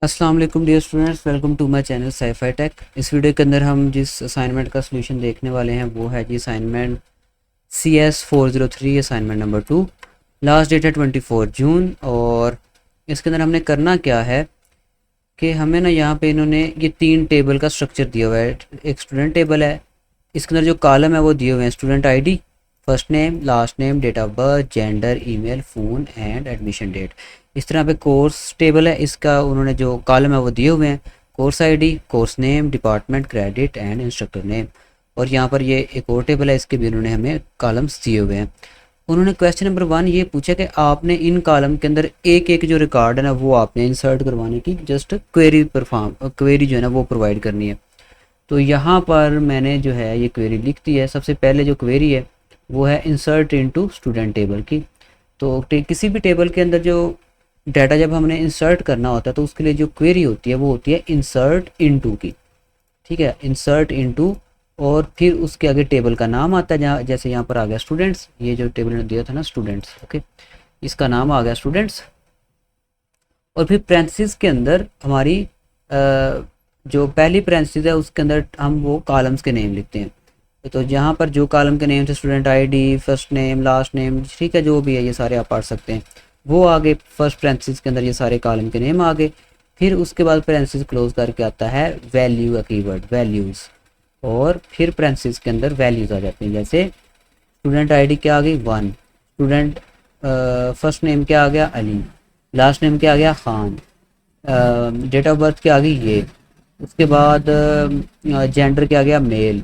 अस्सलाम वालेकुम dear students, welcome to my channel scifi tech. इस वीडियो के अंदर हम जिस असाइनमेंट का सलूशन देखने वाले हैं वो है जी assignment CS 403 assignment number 2। Last date है 24 जून। और इसके अंदर हमने करना क्या है कि हमें ना यहाँ पे इन्होंने ये 3 टेबल का स्ट्रक्चर दिया हुआ है। एक स्टूडेंट टेबल है, इसके अंदर जो कॉलम है वो दिए हुए हैं student ID, first name, last name, date of birth, gender, email, phone and admission date. इस तरह पे कोर्स टेबल है, इसका उन्होंने जो कॉलम है वो दिए हुए हैं, course ID, course name, department, credit and instructor name. और यहाँ पर ये एक और टेबल है, इसके भी उन्होंने हमें कॉलम्स दिए हुए हैं। उन्होंने क्वेश्चन नंबर 1 ये पूछा कि आपने इन कॉलम के अंदर एक एक जो रिकॉर्ड है ना वो आपने इंसर्ट करवाने की जस्ट क्वेरी जो है ना वो प्रोवाइड करनी है। तो यहाँ पर मैंने जो है ये क्वेरी लिख दी है। सबसे पहले जो क्वेरी है वो है इंसर्ट इनटू स्टूडेंट टेबल की। तो किसी भी टेबल के अंदर जो डाटा जब हमने इंसर्ट करना होता है तो उसके लिए जो क्वेरी होती है वो होती है इंसर्ट इनटू की। ठीक है, इंसर्ट इनटू, और फिर उसके आगे टेबल का नाम आता है, जहाँ जैसे यहाँ पर आ गया स्टूडेंट्स, ये जो टेबल ने दिया था ना स्टूडेंट्स, ओके, इसका नाम आ गया स्टूडेंट्स। और फिर पैरेंथेसिस के अंदर हमारी जो पहली पैरेंथेसिस है उसके अंदर हम वो कॉलम्स के नेम लिखते हैं। तो जहाँ पर जो कॉलम के नेम थे student ID, first name, last name, ठीक है, जो भी है ये सारे आप पढ़ सकते हैं, वो आगे फर्स्ट पैरेंथेसिस के अंदर ये सारे कॉलम के नेम आ गए। फिर उसके बाद पैरेंथेसिस क्लोज करके आता है वैल्यू का कीवर्ड, वैल्यूज़, और फिर पैरेंथेसिस के अंदर वैल्यूज़ आ जाती हैं। जैसे स्टूडेंट आईडी क्या आ गई 1, स्टूडेंट फर्स्ट नेम क्या आ गया अली, लास्ट नेम क्या आ गया खान, डेट ऑफ बर्थ क्या आ गई ये, उसके बाद जेंडर क्या आ गया मेल,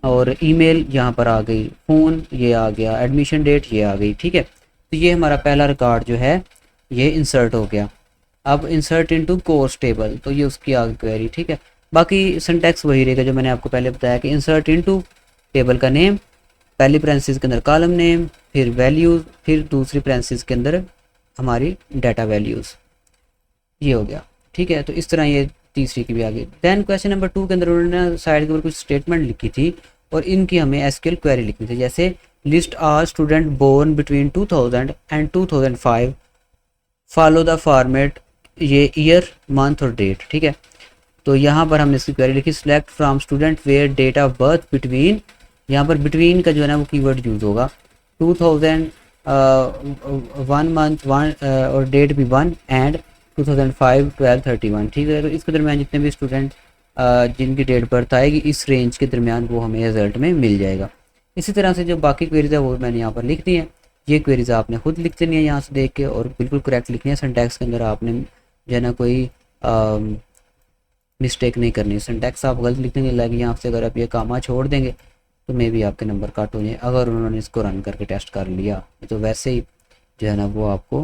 और ईमेल यहाँ पर आ गई, फ़ोन ये आ गया, एडमिशन डेट ये आ गई। ठीक है, तो ये हमारा पहला रिकॉर्ड जो है ये इंसर्ट हो गया। अब इंसर्ट इनटू कोर्स टेबल, तो ये उसकी आ गई क्वेरी। ठीक है, बाकी सिंटैक्स वही रहेगा जो मैंने आपको पहले बताया कि इंसर्ट इनटू टेबल का नेम, पहली पैरेंथेसिस के अंदर कॉलम नेम, फिर वैल्यूज़, फिर दूसरी पैरेंथेसिस के अंदर हमारी डाटा वैल्यूज़, ये हो गया। ठीक है, तो इस तरह ये तीसरी की भी आ गई। दैन क्वेश्चन नंबर 2 के अंदर उन्होंने साइड के ऊपर कुछ स्टेटमेंट लिखी थी और इनकी हमें एसक्यूएल क्वेरी लिखनी थी। जैसे list are student born between 2000 and 2005, follow the format, ये ईयर, मंथ और डेट। ठीक है, तो यहाँ पर हमने इसकी क्वेरी लिखी, select from student where date of birth between, यहाँ पर बिटवीन का जो है ना वो कीवर्ड यूज़ होगा, 2000 1 मंथ 1 और डेट भी 1 एंड 2005 12 31। ठीक है, तो इसके दरमियान जितने भी स्टूडेंट जिनकी डेट बर्थ आएगी इस रेंज के दरमियान वो हमें रिजल्ट में मिल जाएगा। इसी तरह से जो बाकी क्वेरीज है वो मैंने यहाँ पर लिख दी है। ये क्वेरीज आपने खुद लिख लेनी है यहाँ से देख के, और बिल्कुल करेक्ट लिखनी है। सिंटैक्स के अंदर आपने जो है ना कोई मिस्टेक नहीं करनी। सिंटैक्स आप गलत लिख देंगे, लाइक यहाँ से अगर आप ये कामा छोड़ देंगे तो मे भी आपके नंबर कट हो जाए अगर उन्होंने इसको रन करके टेस्ट कर लिया, तो वैसे ही जो है ना वो आपको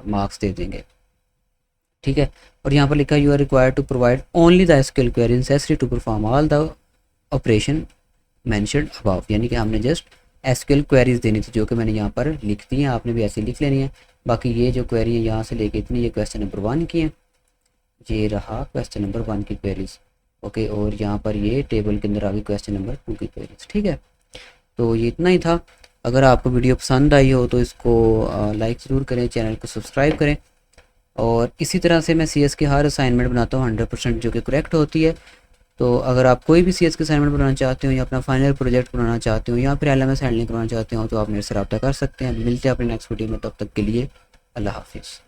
मार्क्स दे देंगे। ठीक है, और यहाँ पर लिखा you are required to provide only the SQL query necessary to perform all the operation mentioned above, यानी कि हमने जस्ट एसक्यूएल क्वेरीज देनी थी जो कि मैंने यहाँ पर लिख दी हैं, आपने भी ऐसे लिख लेनी है। बाकी ये जो क्वेरी है यहाँ से लेके इतनी, ये क्वेश्चन नंबर 1 की है, ये रहा क्वेश्चन नंबर 1 की क्वेरीज। ओके, और यहाँ पर ये टेबल के अंदर आ गई क्वेश्चन नंबर 2 की क्वेरीज। ठीक है, तो ये इतना ही था। अगर आपको वीडियो पसंद आई हो तो इसको लाइक ज़रूर करें, चैनल को सब्सक्राइब करें। और इसी तरह से मैं CS की हर असाइनमेंट बनाता हूँ 100% जो कि करेक्ट होती है। तो अगर आप कोई भी CS की असाइनमेंट बनाना चाहते हो या अपना फाइनल प्रोजेक्ट बनाना चाहते हो या फिर LMS हैंडलिंग करवाना चाहते हो तो आप मेरे से रब्ता कर सकते हैं। मिलते हैं अपने नेक्स्ट वीडियो में, तब तक के लिए अल्लाह हाफिज़।